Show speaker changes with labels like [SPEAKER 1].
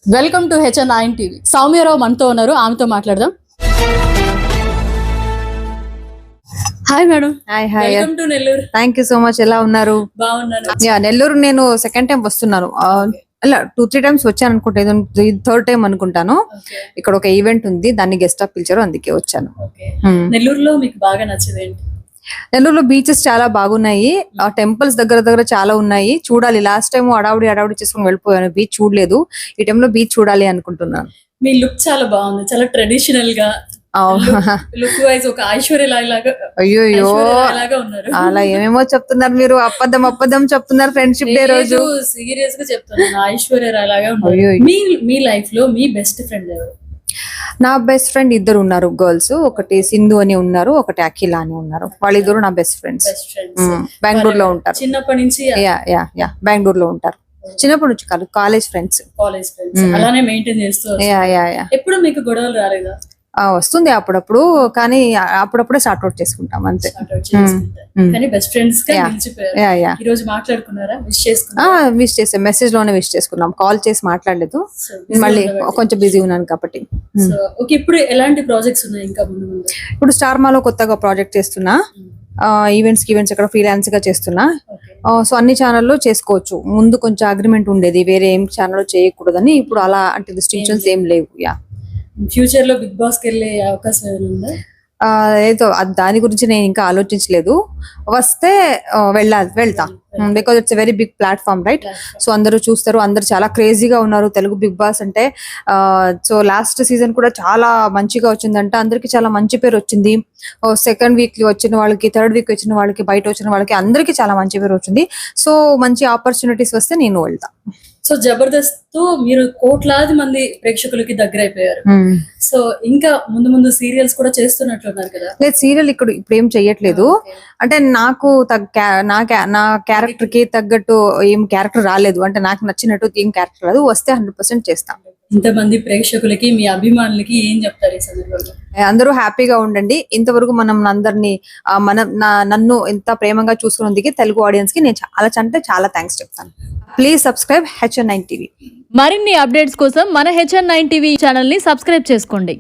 [SPEAKER 1] Welcome to HN9 TV. Soumya Rao మనతో ఉన్నారు, ఆమెతో మాట్లాడదాం. Hi madam.
[SPEAKER 2] Hi
[SPEAKER 1] welcome to Nellore.
[SPEAKER 2] Thank you so much. ఎలా ఉన్నారు?
[SPEAKER 1] బాగున్నాను.
[SPEAKER 2] నెల్లూరు నేను సెకండ్ టైం వస్తున్నాను. అలా 2-3 టైమ్స్ వచ్చాను అనుకుంటా, థర్డ్ టైం అనుకుంటాను. ఇక్కడ ఒక ఈవెంట్ ఉంది, దాన్ని గెస్ట్ ఆఫ్ పిలిచారు, అందుకే వచ్చాను.
[SPEAKER 1] నెల్లూరులో మీకు బాగా నచ్చేది ఏంటి?
[SPEAKER 2] నెల్లూరులో బీచెస్ చాలా బాగున్నాయి, టెంపుల్స్ దగ్గర చాలా ఉన్నాయి. చూడాలి. లాస్ట్ టైం అడావుడి చేసుకుని వెళ్ళిపోయాను, బీచ్ చూడలేదు. ఈ టైంలో బీచ్ చూడాలి అనుకుంటున్నాను.
[SPEAKER 1] మీ లుక్ చాలా బాగుంది, చాలా ట్రెడిషనల్ గా. లుక్ వైజ్ ఒక ఐశ్వర్య లాగా.
[SPEAKER 2] అయ్యో
[SPEAKER 1] ఉన్నారు.
[SPEAKER 2] అలా ఏమేమో చెప్తున్నారు మీరు, అబద్ధం చెప్తున్నారు. ఫ్రెండ్షిప్ డే రోజు
[SPEAKER 1] సీరియస్ గా చెప్తున్నాను, ఐశ్వర్య లాగా ఉన్నారు. మీ లైఫ్ లో మీ బెస్ట్ ఫ్రెండ్ ఎవరు?
[SPEAKER 2] నా బెస్ట్ ఫ్రెండ్ ఇద్దరు ఉన్నారు, గర్ల్స్. ఒకటి సింధు అని ఉన్నారు, ఒకటి అఖిల అని ఉన్నారు. వాళ్ళిద్దరు నా బెస్ట్ ఫ్రెండ్స్. బెంగళూరులో ఉంటారు.
[SPEAKER 1] చిన్నప్పటి నుంచి
[SPEAKER 2] బెంగళూరులో ఉంటారు. చిన్నప్పటి నుంచి కాదు, కాలేజ్ ఫ్రెండ్స్.
[SPEAKER 1] అలానే మెయింటైన్ చేస్తూ. ఎప్పుడు మీకు గొడవలు రాలేదా?
[SPEAKER 2] వస్తుంది అప్పుడప్పుడు, కానీ అప్పుడప్పుడే సార్ట్ అవుట్ చేసుకుంటాం అంతే.
[SPEAKER 1] కానీ బెస్ట్ ఫ్రెండ్స్ ఈ రోజు మాట్లాడుకున్నారా?
[SPEAKER 2] విష్ చేసాం, మెసేజ్ లోనే విష్ చేసుకున్నాం, కాల్ చేసి మాట్లాడలేదు. మళ్ళీ కొంచెం బిజీ ఉన్నాను కాబట్టి.
[SPEAKER 1] ఇప్పుడు ఎలాంటి ప్రాజెక్ట్స్ ఉన్నాయి ఇంకా ముందు?
[SPEAKER 2] ఇప్పుడు స్టార్ మాలో కొత్తగా ప్రాజెక్ట్ చేస్తున్నా, ఈవెంట్స్ ఇక్కడ ఫ్రీలాన్స్ గా చేస్తున్నా. సో అన్ని ఛానల్లో చేసుకోవచ్చు. ముందు కొంచెం అగ్రిమెంట్ ఉండేది, వేరే ఏం ఛానల్ చేయకూడదని. ఇప్పుడు అలా అంటే రిస్ట్రిక్షన్స్ ఏం లేవు.
[SPEAKER 1] ఫ్యూచర్ లో బిగ్ బాస్ కి వెళ్ళే అవకాశం ఏమైనా ఉందా?
[SPEAKER 2] ఏదో దాని గురించి నేను ఇంకా ఆలోచించలేదు. వస్తే వెళ్తా, because it's very big platform, right? So అందరూ చూస్తారు, అందరు చాలా క్రేజీగా ఉన్నారు తెలుగు బిగ్ బాస్ అంటే. సో లాస్ట్ సీజన్ కూడా చాలా మంచిగా వచ్చిందంట, అందరికి చాలా మంచి పేరు వచ్చింది. సెకండ్ వీక్ వచ్చిన వాళ్ళకి, థర్డ్ వీక్ వచ్చిన వాళ్ళకి, బయట వచ్చిన వాళ్ళకి అందరికి చాలా మంచి పేరు వచ్చింది. సో మంచి ఆపర్చునిటీస్ వస్తే నేను వెళ్తా.
[SPEAKER 1] సో జబర్దస్త్ తో మీరు కోట్లాది మంది ప్రేక్షకులకి దగ్గర అయిపోయారు. సో ఇంకా ముందు సీరియల్స్ కూడా చేస్తున్నట్లున్నారు కదా?
[SPEAKER 2] లేదు, సీరియల్ ఇప్పుడు ఏం చెయ్యట్లేదు. అంటే నాకు నా క్యారెక్టర్ కి తగ్గట్టు ఏం క్యారెక్టర్ రాలేదు, అంటే నాకు నచ్చినట్టు ఏం క్యారెక్టర్ రాదు. వస్తే 100% చేస్తాను.
[SPEAKER 1] ఇంతమంది ప్రేక్షకులకి, మీ అభిమానులకి ఏం చెప్తారు ఈ సందర్భంలో?
[SPEAKER 2] అందరూ హ్యాపీగా ఉండండి. ఇంతవరకు అందరినీ నన్ను ఇంత ప్రేమగా చూసుకున్నందుకు తెలుగు ఆడియన్స్ కి నేను చాలా థ్యాంక్స్ చెప్తాను. Please subscribe HN9 TV.
[SPEAKER 3] మరిన్ని అప్డేట్స్ కోసం మన HN9 టీవీ ఛానల్ ని సబ్స్క్రైబ్ చేసుకోండి.